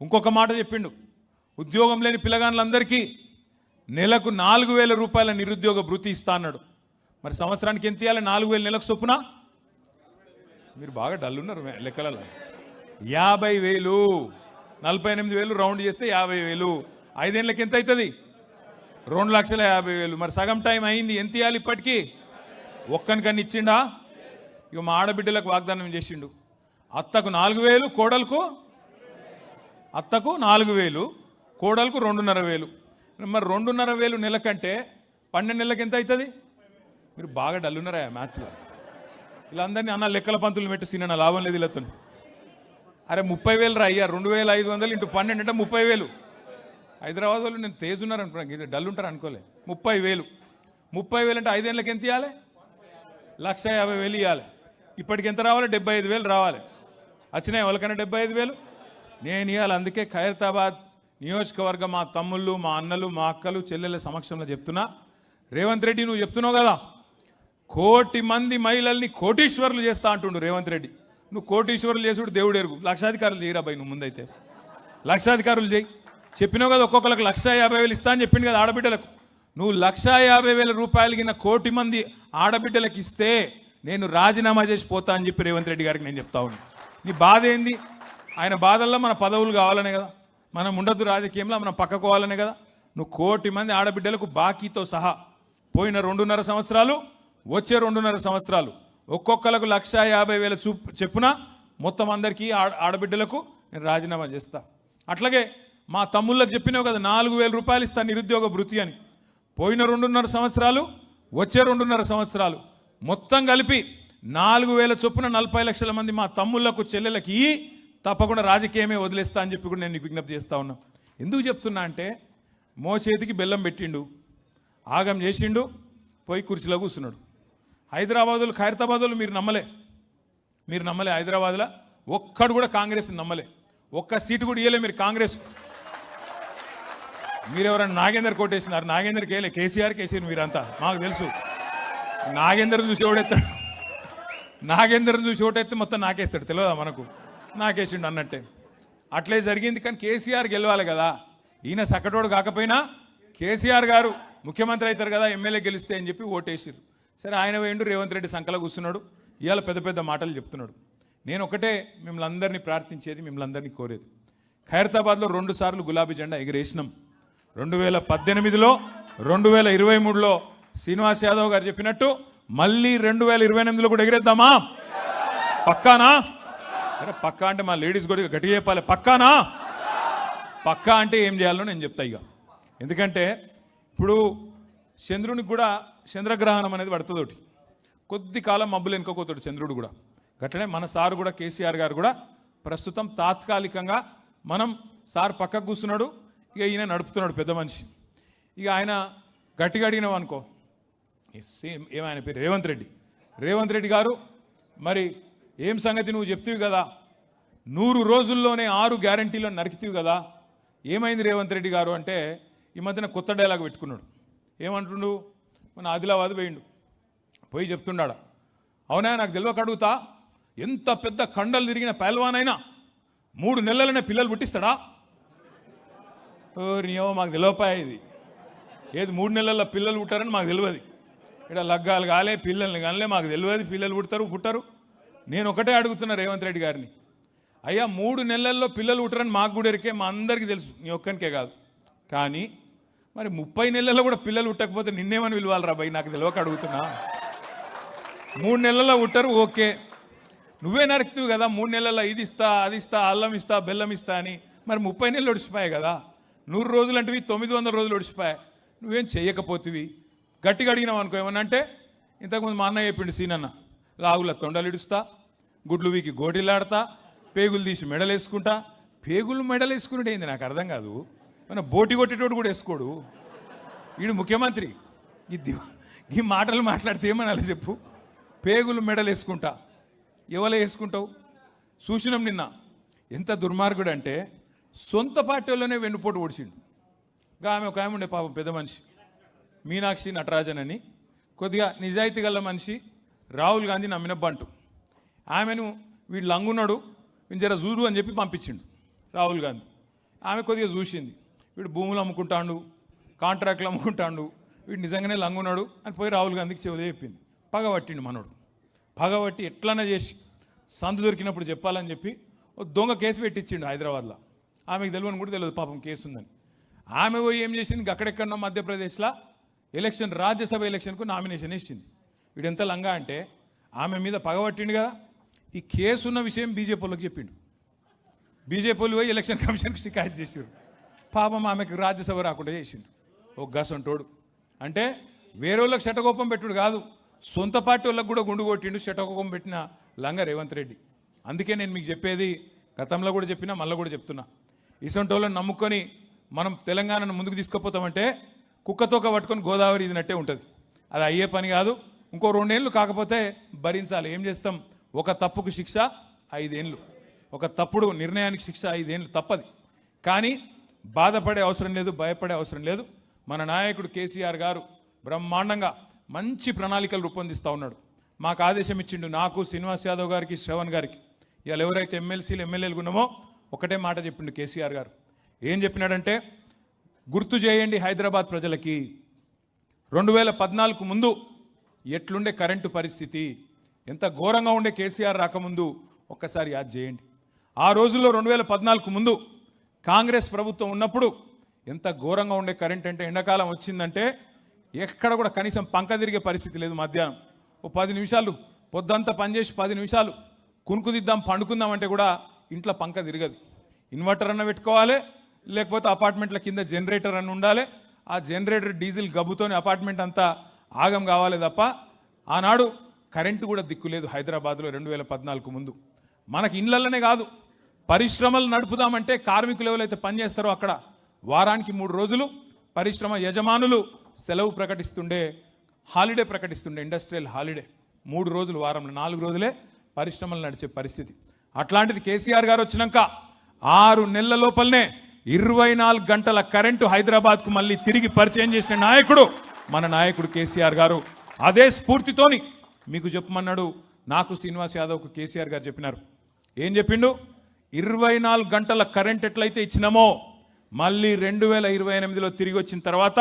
ఇంకొక మాట చెప్పిండు, ఉద్యోగం లేని పిల్లగాళ్ళందరికీ నెలకు 4,000 రూపాయల నిరుద్యోగ భృతి ఇస్తా అన్నాడు. మరి సంవత్సరానికి ఎంత ఇవ్వాలి? 4,000 నెలకు చొప్పున. మీరు బాగా డల్ ఉన్నారు లెక్కలలో. 50,000, 48,000 రౌండ్ చేస్తే 50,000, 5 ఏళ్ళకి ఎంత అవుతుంది? 2,50,000. మరి సగం టైం అయింది, ఎంత ఇవ్వాలి ఇప్పటికీ? ఒక్కనికన్నా ఇచ్చిండా? ఇక మా ఆడబిడ్డలకు వాగ్దానం చేసిండు, అత్తకు 4,000, కోడలకు 4,000, కోడలకు 2,500. మరి 2,500 నెలకంటే 12 నెలలకు ఎంత అవుతుంది? మీరు బాగా డల్లున్నారా మ్యాథ్స్లో? వీళ్ళందరినీ అన్న లెక్కల పంతులు పెట్టి సిన్న లాభం లేదు వీళ్ళతో. అరే 30,000 రా అయ్యా, 2,500 ఇంటూ 12 అంటే 30,000. హైదరాబాద్ వాళ్ళు నేను తేజ్ ఉన్నారు అనుకున్నాను, డల్ ఉంటారు అనుకోలే. 30,000 అంటే 5 ఏళ్ళకి ఎంత ఇవ్వాలి? 1,50,000 ఇవ్వాలి. ఇప్పటికి ఎంత రావాలి? 75,000 రావాలి. వచ్చినాయి వాళ్ళకన్నా 75,000 నేను ఇవ్వాలి. అందుకే ఖైరతాబాద్ నియోజకవర్గం మా తమ్ముళ్ళు, మా అన్నలు, మా అక్కలు, చెల్లెళ్ళ సమక్షంలో చెప్తున్నా, రేవంత్ రెడ్డి నువ్వు చెప్తున్నావు కదా 1,000,000 మంది మహిళల్ని కోటీశ్వరులు చేస్తా అంటుండు రేవంత్ రెడ్డి. నువ్వు కోటీశ్వరులు చేసుడు దేవుడు ఎరుగు. లక్షాధికారులు చేయరా భయ్, నువ్వు ముందైతే లక్షాధికారులు చేయి. చెప్పినావు కదా ఒక్కొక్కరికి 1,50,000 ఇస్తా అని చెప్పింది కదా ఆడబిడ్డలకు. నువ్వు 1,50,000 రూపాయలు కింద 1,000,000 మంది ఆడబిడ్డలకు ఇస్తే నేను రాజీనామా చేసి పోతా అని చెప్పి రేవంత్ రెడ్డి గారికి నేను చెప్తా ఉన్నాను. నీ బాధ ఏంది? ఆయన బాధల్లో మన పదవులు కావాలనే కదా, మనం ఉండద్దు రాజకీయంలో, మనం పక్కకోవాలనే కదా. నువ్వు 1,000,000 మంది ఆడబిడ్డలకు బాకీతో సహా పోయిన 2.5 సంవత్సరాలు, వచ్చే 2.5 సంవత్సరాలు ఒక్కొక్కలకు 1,50,000 చెప్పున మొత్తం అందరికీ ఆడబిడ్డలకు నేను రాజీనామా చేస్తా. అట్లాగే మా తమ్ముళ్ళకి చెప్పినావు కదా 4,000 రూపాయలు ఇస్తా నిరుద్యోగ భృతి అని. పోయిన 2.5 సంవత్సరాలు, వచ్చే 2.5 సంవత్సరాలు మొత్తం కలిపి 4,000 చొప్పున 40 లక్షల మంది మా తమ్ముళ్లకు, చెల్లెలకి తప్పకుండా రాజకీయమే వదిలేస్తా అని చెప్పి కూడా నేను నీకు విజ్ఞప్తి చేస్తా ఉన్నా. ఎందుకు చెప్తున్నా అంటే, మో చేతికి బెల్లం పెట్టిండు, ఆగం చేసిండు, పోయి కుర్చీలో కూర్చున్నాడు. హైదరాబాదులు, ఖైరతాబాదులు మీరు నమ్మలే. హైదరాబాద్లో ఒక్కడు కూడా కాంగ్రెస్ నమ్మలే. ఒక్క సీటు కూడా ఇవ్వలే మీరు కాంగ్రెస్. మీరు ఎవరైనా నాగేందర్ కోటేసినారు? నాగేందర్కి వేయలే, కేసీఆర్ మీరంతా మాకు తెలుసు. నాగేందర్ చూసి ఓడెత్తాడు, నాగేందర్ని చూసి ఓటెత్తే మొత్తం నాకేస్తాడు, తెలియదా మనకు? నాకేసిండు అన్నట్టే అట్లే జరిగింది. కానీ కేసీఆర్ గెలవాలి కదా, ఈయన సక్కటోడు కాకపోయినా కేసీఆర్ గారు ముఖ్యమంత్రి అవుతారు కదా ఎమ్మెల్యే గెలిస్తే అని చెప్పి ఓటేసారు. సరే ఆయన వేయండు, రేవంత్ రెడ్డి సంకల కూర్చున్నాడు, ఇవాళ పెద్ద పెద్ద మాటలు చెప్తున్నాడు. నేను ఒకటే మిమ్మల్ని అందరినీ ప్రార్థించేది, మిమ్మల్ని అందరినీ కోరేది, ఖైరతాబాద్లో 2 సార్లు గులాబీ జెండా ఎగిరేసినాం. 2018లో, 2023లో శ్రీనివాస్ యాదవ్ గారు చెప్పినట్టు మళ్ళీ 2028లో కూడా ఎగిరేద్దామా? పక్కానా? అరే పక్కా అంటే మా లేడీస్ కూడా గట్టిగా చెప్పాలి. పక్కానా? పక్కా అంటే ఏం చేయాలో నేను చెప్తా ఇక. ఎందుకంటే ఇప్పుడు చంద్రునికి కూడా చంద్రగ్రహణం అనేది పడుతుంది. కొద్ది కాలం మబ్బులు వెనుకపోతాడు చంద్రుడు కూడా. గట్లనే మన సారు కూడా, కేసీఆర్ గారు కూడా ప్రస్తుతం తాత్కాలికంగా మనం సార్ పక్కకు కూర్చున్నాడు, ఇక ఈయన నడుపుతున్నాడు పెద్ద మనిషి. ఇక ఆయన గట్టిగా అడిగినావు అనుకో, సేమ్ ఏమైనా పేరు రేవంత్ రెడ్డి గారు, మరి ఏం సంగతి నువ్వు చెప్తివి కదా, 100 రోజుల్లోనే 6 గ్యారంటీలను నరికితివి కదా, ఏమైంది రేవంత్ రెడ్డి గారు అంటే ఈ మధ్యన కొత్త డైలాగ్ పెట్టుకున్నాడు. ఏమంటుండు? మన ఆదిలాబాద్ పోయి చెప్తున్నాడా, అవునా నాకు తెలియక అడుగుతా, ఎంత పెద్ద కండలు తిరిగిన పైల్వానైనా 3 నెలలనే పిల్లలు పుట్టిస్తాడా? నీయో మాకు తెలియపాయ ఇది, ఏది 3 నెలల్లో పిల్లలు పుట్టారని మాకు తెలియదు. ఇక్కడ లగ్గాలు కాలే, పిల్లల్ని కాలే, మాకు తెలియదు పిల్లలు పుట్టరు. నేను ఒకటే అడుగుతున్నా రేవంత్ రెడ్డి గారిని, అయ్యా 3 నెలల్లో పిల్లలు పుట్టరని మాకు కూడా ఎరికే, మా అందరికీ తెలుసు, నీ ఒక్కనికే కాదు. కానీ మరి 30 నెలల్లో కూడా పిల్లలు పుట్టకపోతే నిన్నేమని విలువాలరా భయ్, నాకు తెలియక అడుగుతున్నా. 3 నెలల్లో పుట్టరు ఓకే, నువ్వే నరుకుతావు కదా 3 నెలల్లో ఇది ఇస్తా, అది ఇస్తా, అల్లం ఇస్తా, బెల్లం ఇస్తా అని. మరి 30 నెలలు ఒడిచిపోయాయి కదా, 100 రోజులు అంటే 900 రోజులు ఒడిచిపోయాయి. నువ్వేం చెయ్యకపోతివి. గట్టిగా అడిగినావు అనుకో ఏమన్నా అంటే, ఇంతకుముందు మా అన్నయ్య చెప్పిండు సీనన్న, లాగుల తొండలు ఇడుస్తా, గుడ్లు వీకి గోటిలాడతా, పేగులు తీసి మెడలు వేసుకుంటా. పేగులు మెడలు వేసుకునేది ఏంది నాకు అర్థం కాదు. మన బోటి కొట్టేటోడు కూడా వేసుకోడు, వీడు ముఖ్యమంత్రి. ఈ మాటలు మాట్లాడితే ఏమనాలి చెప్పు? పేగులు మెడలు వేసుకుంటా, ఎవరు వేసుకుంటావు? చూసినాం నిన్న ఎంత దుర్మార్గుడు అంటే, సొంత పార్టీలోనే వెన్నుపోటు ఓడిచిండు. ఆమె ఒక ఆమె ఉండే పాపం పెద్ద మనిషి, మీనాక్షి నటరాజన్ అని, కొద్దిగా నిజాయితీ గల మనిషి, రాహుల్ గాంధీ నమ్మినబ్బంటు. ఆమెను వీడు లంగున్నాడు, జర చూడు అని చెప్పి పంపించిండు రాహుల్ గాంధీ. ఆమె కొద్దిగా చూసింది, వీడు భూములు అమ్ముకుంటాడు, కాంట్రాక్ట్లు అమ్ముకుంటాడు, వీడు నిజంగానే లంగున్నాడు అని పోయి రాహుల్ గాంధీకి చెవులు చెప్పింది. పగబట్టిండు మనోడు. పగబట్టి ఎట్లన్నా చేసి సందు దొరికినప్పుడు చెప్పాలని చెప్పి ఓ దొంగ కేసు పెట్టించిండు హైదరాబాద్లో. ఆమెకు తెలియని కూడా తెలియదు పాపం కేసు ఉందని. ఆమె పోయి ఏం చేసింది, అక్కడెక్కడో మధ్యప్రదేశ్లో ఎలక్షన్, రాజ్యసభ ఎలక్షన్కు నామినేషన్ వేసింది. వీడు ఎంత లంగా అంటే ఆమె మీద పగబట్టిండు కదా, ఈ కేసు ఉన్న విషయం బీజేపీ వాళ్ళకి చెప్పిండు. బీజేపీ వాళ్ళు పోయి ఎలక్షన్ కమిషన్కి షికాయత్ చేసారు. పాపం ఆమెకు రాజ్యసభ రాకుండా చేసిండు. ఒక గసంటోడు. అంటే వేరే వాళ్ళకి శటకోపం పెట్టుడు కాదు, సొంత పార్టీ వాళ్ళకి కూడా గుండు కొట్టిండు శటకోపం పెట్టిన లంగా రేవంత్ రెడ్డి. అందుకే నేను మీకు చెప్పేది, గతంలో కూడా చెప్పినా మళ్ళీ కూడా చెప్తున్నా, ఇసొంటి వాళ్ళని నమ్ముకొని మనం తెలంగాణను ముందుకు తీసుకుపోతామంటే కుక్కతోక పట్టుకొని గోదావరి ఇదినట్టే ఉంటుంది. అది అయ్యే పని కాదు. ఇంకో 2 ఏళ్ళు కాకపోతే భరించాలి. ఏం చేస్తాం, ఒక తప్పుకు శిక్ష 5 ఏళ్ళు, ఒక తప్పుడు నిర్ణయానికి శిక్ష 5 ఏళ్ళు తప్పది. కానీ బాధపడే అవసరం లేదు, భయపడే అవసరం లేదు. మన నాయకుడు కేసీఆర్ గారు బ్రహ్మాండంగా మంచి ప్రణాళికలు రూపొందిస్తూ ఉన్నాడు. మాకు ఆదేశం ఇచ్చిండు, నాకు, శ్రీనివాస్ యాదవ్ గారికి, శ్రవణ్ గారికి. ఇవాళ ఎవరైతే ఎమ్మెల్సీలు ఎమ్మెల్యేలు ఉన్నామో ఒకటే మాట చెప్పిండు కేసీఆర్ గారు. ఏం చెప్పినాడంటే, గుర్తు చేయండి హైదరాబాద్ ప్రజలకి 2014 ముందు ఎట్లుండే కరెంటు పరిస్థితి, ఎంత ఘోరంగా ఉండే కేసీఆర్ రాకముందు ఒక్కసారి యాద్ చేయండి. ఆ రోజుల్లో 2014 ముందు కాంగ్రెస్ ప్రభుత్వం ఉన్నప్పుడు ఎంత ఘోరంగా ఉండే కరెంట్ అంటే, ఎండాకాలం వచ్చిందంటే ఎక్కడ కూడా కనీసం పంక తిరిగే పరిస్థితి లేదు. మధ్యాహ్నం ఓ 10 నిమిషాలు పొద్దంతా పనిచేసి 10 నిమిషాలు కునుకుదిద్దాం పండుకుందాం అంటే కూడా ఇంట్లో పంక తిరగదు. ఇన్వర్టర్ అన్న పెట్టుకోవాలి, లేకపోతే అపార్ట్మెంట్ల కింద జనరేటర్ అన్న ఉండాలి. ఆ జనరేటర్ డీజిల్ గబ్బుతోనే అపార్ట్మెంట్ అంతా ఆగం కావాలి తప్ప ఆనాడు కరెంటు కూడా దిక్కులేదు హైదరాబాద్లో 2014 ముందు. మనకి ఇళ్లలోనే కాదు, పరిశ్రమలు నడుపుదామంటే కార్మికులు ఎవరైతే పనిచేస్తారో అక్కడ వారానికి 3 రోజులు పరిశ్రమ యజమానులు సెలవు ప్రకటిస్తుండే, హాలిడే ప్రకటిస్తుండే, ఇండస్ట్రియల్ హాలిడే. 3 రోజులు వారంలో, 4 రోజులే పరిశ్రమలు నడిచే పరిస్థితి. అట్లాంటిది కేసీఆర్ గారు వచ్చినాక 6 నెలల లోపలనే 24 గంటల కరెంటు హైదరాబాద్కు మళ్ళీ తిరిగి పరిచయం చేసిన నాయకుడు మన నాయకుడు కేసీఆర్ గారు. అదే స్ఫూర్తితోని మీకు చెప్పమన్నాడు, నాకు శ్రీనివాస్ యాదవ్కు కేసీఆర్ గారు చెప్పినారు. ఏం చెప్పిండు, 24 గంటల కరెంట్ ఎట్లయితే ఇచ్చినామో మళ్ళీ 2028లో తిరిగి వచ్చిన తర్వాత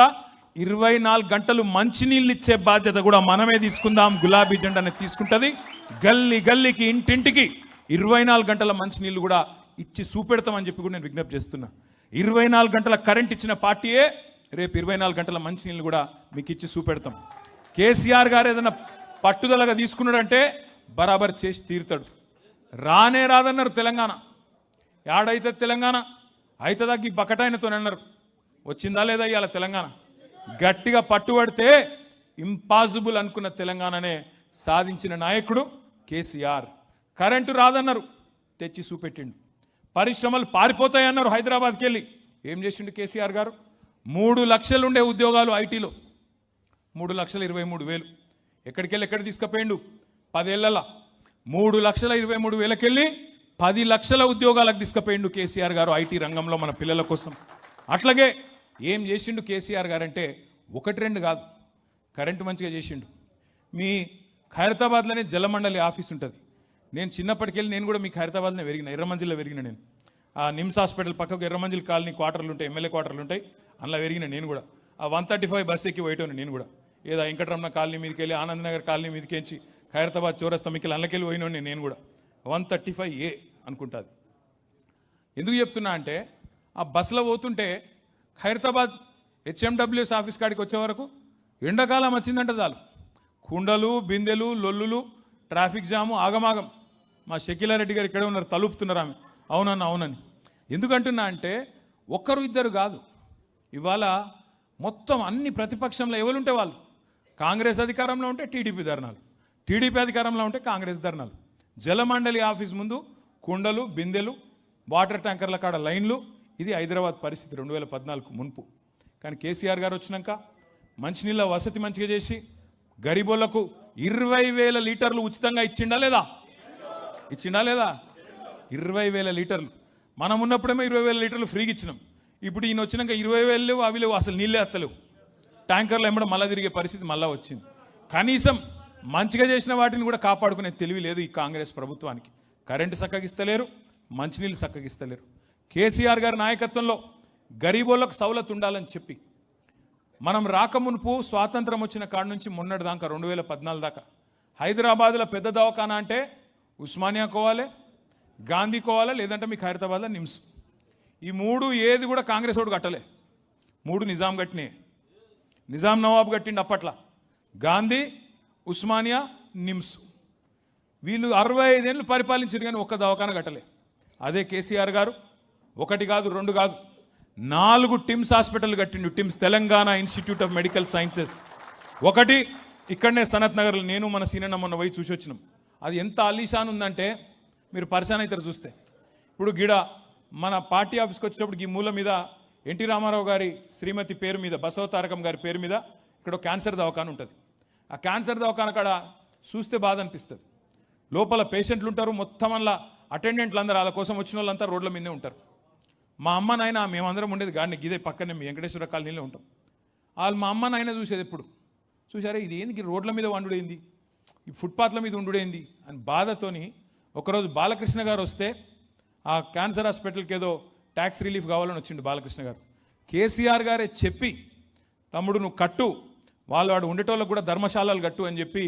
24 గంటలు మంచినీళ్ళు ఇచ్చే బాధ్యత కూడా మనమే తీసుకుందాం. గులాబీ జెండానే తీసుకుంటుంది. గల్లీ గల్లీకి, ఇంటింటికి 24 గంటల మంచినీళ్ళు కూడా ఇచ్చి చూపెడతామని చెప్పి కూడా నేను విజ్ఞప్తి చేస్తున్నా. 24 గంటల కరెంట్ ఇచ్చిన పార్టీయే రేపు 24 గంటల మంచినీళ్ళు కూడా మీకు ఇచ్చి చూపెడతాం. కేసీఆర్ గారు ఏదైనా పట్టుదలగా తీసుకున్నాడంటే బరాబర్ చేసి తీరుతాడు. రానే రాదన్నారు తెలంగాణ. యాడైతే తెలంగాణ అయితదాకి బకటాయనతో అన్నారు. వచ్చిందా లేదా ఇవాళ తెలంగాణ? గట్టిగా పట్టుబడితే ఇంపాసిబుల్ అనుకున్న తెలంగాణనే సాధించిన నాయకుడు కేసీఆర్. కరెంటు రాదన్నారు, తెచ్చి చూపెట్టిండు. పరిశ్రమలు పారిపోతాయన్నారు హైదరాబాద్కి వెళ్ళి. ఏం చేసిండు కేసీఆర్ గారు? 3 లక్షలు ఉండే ఉద్యోగాలు ఐటీలో 3,23,000 ఎక్కడికెళ్ళి ఎక్కడ తీసుకుపోయిండు? 10 ఏళ్లలో 3,23,000 వెళ్ళి 10 లక్షల ఉద్యోగాలకు తీసుకుపోయిండు కేసీఆర్ గారు ఐటీ రంగంలో మన పిల్లల కోసం. అట్లాగే ఏం చేసిండు కేసీఆర్ గారు అంటే 1-2 కాదు, కరెంటు మంచిగా చేసిండు. మీ ఖైరతాబాద్లోనే జలమండలి ఆఫీస్ ఉంటుంది. నేను చిన్నప్పటికెళ్ళి నేను కూడా మీ ఖైరతాబాద్లో పెరిగిన, ఎర్రమంజిల్లో పెరిగిన. నేను ఆ నిమ్స్ హాస్పిటల్ పక్కకు ఎర్రమంజిల్ కాలనీ క్వార్టర్లు ఉంటాయి, ఎమ్మెల్యే క్వార్టర్లు ఉంటాయి, అందులో పెరిగిన నేను కూడా. ఆ 135 బస్ ఎక్కి పోయేటోని నేను కూడా. ఏదో వెంకటరమణ కాలనీ మీదకి వెళ్ళి ఆనందనగర్ కాలనీ మీదకించి ఖైరతాబాద్ చౌరస్తా మీకు అందులోకెళ్ళి పోయినోని నేను కూడా. 135A అనుకుంటుంది. ఎందుకు చెప్తున్నా అంటే ఆ బస్సులో పోతుంటే ఖైరతాబాద్ HMWS ఆఫీస్ కాడికి వచ్చే వరకు ఎండాకాలం వచ్చిందంటే చాలు, కుండలు, బిందెలు, లొల్లులు, ట్రాఫిక్ జాము, ఆగమాగం. మా షకీలారెడ్డి గారు ఇక్కడే ఉన్నారు, తలుపుతున్నారు ఆమె. అవునన్న అవునని. ఎందుకంటున్నా అంటే 1-2 కాదు, ఇవాళ మొత్తం అన్ని ప్రతిపక్షంలో ఎవరుంటే వాళ్ళు. కాంగ్రెస్ అధికారంలో ఉంటే టీడీపీ ధర్నాలు, టీడీపీ అధికారంలో ఉంటే కాంగ్రెస్ ధర్నాలు. జలమండలి ఆఫీస్ ముందు కుండలు, బిందెలు, వాటర్ ట్యాంకర్ల కాడ లైన్లు. ఇది హైదరాబాద్ పరిస్థితి 2014 మున్పు. కానీ కేసీఆర్ గారు వచ్చినాక మంచినీళ్ళ వసతి మంచిగా చేసి గరీబోళ్లకు 20,000 లీటర్లు ఉచితంగా ఇచ్చిండా లేదా? ఇచ్చిండా లేదా? 20,000 లీటర్లు. మనం ఉన్నప్పుడేమో 20,000 లీటర్లు ఫ్రీగా ఇచ్చినాం. ఇప్పుడు ఈయన వచ్చినాక 20,000 లేవు, అవి లేవు, అసలు నీళ్ళే ఎత్తలేవు. ట్యాంకర్లు ఎమ్మడం మళ్ళీ తిరిగే పరిస్థితి మళ్ళీ వచ్చింది. కనీసం మంచిగా చేసిన వాటిని కూడా కాపాడుకునే తెలివి లేదు ఈ కాంగ్రెస్ ప్రభుత్వానికి. కరెంటు చక్కగిస్తలేరు, మంచినీళ్ళు చక్కగిస్తలేరు. కేసీఆర్ గారి నాయకత్వంలో గరీబోళ్ళకు సౌలత్ ఉండాలని చెప్పి మనం రాకమునుపు స్వాతంత్రం వచ్చిన కాడ నుంచి మొన్నటి దాకా 2014 దాకా హైదరాబాద్లో పెద్ద దవాఖానా అంటే ఉస్మానియా కోవాలి, గాంధీ కోవాలి, లేదంటే మీకు హైదరాబాద్లో నిమ్స్. ఈ మూడు ఏది కూడా కాంగ్రెస్ వాడు కట్టలే. మూడు నిజాం కట్టినే. నిజాం నవాబు కట్టిండి అప్పట్లో. గాంధీ, ఉస్మానియా, నిమ్స్. వీళ్ళు 65 ఏళ్ళు పరిపాలించారు కానీ ఒక్క దవాఖానా కట్టలే. అదే కేసీఆర్ గారు ఒకటి కాదు, రెండు కాదు, 4 టిమ్స్ హాస్పిటల్ కట్టిండు. TIMS, Telangana institute of medical sciences. ఒకటి ఇక్కడనే సనత్ నగర్లో నేను మన సీనన్న మొన్న పోయి చూసి వచ్చినాం. అది ఎంత అలీషాన్ ఉందంటే మీరు పరిశాన్ అవుతారు చూస్తే. ఇప్పుడు గిడ మన పార్టీ ఆఫీస్కి వచ్చినప్పుడు ఈ మూల మీద ఎన్టీ రామారావు గారి శ్రీమతి పేరు మీద, బసవతారకం గారి పేరు మీద ఇక్కడ క్యాన్సర్ దవాఖాన ఉంటుంది. ఆ క్యాన్సర్ దవాఖాన కాడ చూస్తే బాధ అనిపిస్తుంది. లోపల పేషెంట్లు ఉంటారు, మొత్తం అలా అటెండెంట్లు అందరూ వాళ్ళ కోసం వచ్చిన వాళ్ళంతా రోడ్ల మీదే ఉంటారు. మా అమ్మ నాయన మేమందరం ఉండేది గాడిని గిదే పక్కనే మీ వెంకటేశ్వర కాలనీలో ఉంటాం. వాళ్ళు మా అమ్మ నాయన చూసేది ఎప్పుడు చూసారా, ఇది ఏంది రోడ్ల మీద వండుడేంది, ఈ ఫుట్పాత్ల మీద ఉండుడేంది అని బాధతోని ఒకరోజు బాలకృష్ణ గారు వస్తే ఆ క్యాన్సర్ హాస్పిటల్కి ఏదో ట్యాక్స్ రిలీఫ్ కావాలని వచ్చిండు బాలకృష్ణ గారు. కేసీఆర్ గారే చెప్పి తమ్ముడు నువ్వు కట్టు, వాడు ఉండేటోళ్ళకు కూడా ధర్మశాలలు కట్టు అని చెప్పి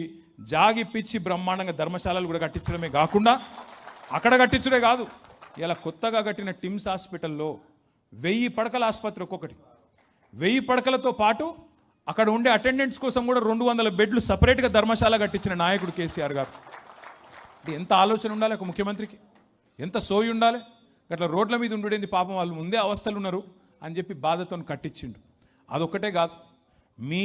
జాగిప్పించి బ్రహ్మాండంగా ధర్మశాలలు కూడా కట్టించడమే కాకుండా అక్కడ కట్టించడే కాదు, ఇలా కొత్తగా కట్టిన టిమ్స్ హాస్పిటల్లో 1000 పడకల ఆసుపత్రి, ఒక్కొక్కటి 1000 పడకలతో పాటు అక్కడ ఉండే అటెండెంట్స్ కోసం కూడా 200 బెడ్లు సపరేట్గా ధర్మశాల కట్టించిన నాయకుడు కేసీఆర్ గారు. ఎంత ఆలోచన ఉండాలి ఒక ముఖ్యమంత్రికి, ఎంత సోయి ఉండాలి. అట్లా రోడ్ల మీద ఉండేది పాపం, వాళ్ళు ముందే అవస్థలు ఉన్నారు అని చెప్పి బాధతో కట్టించిండు. అదొక్కటే కాదు, మీ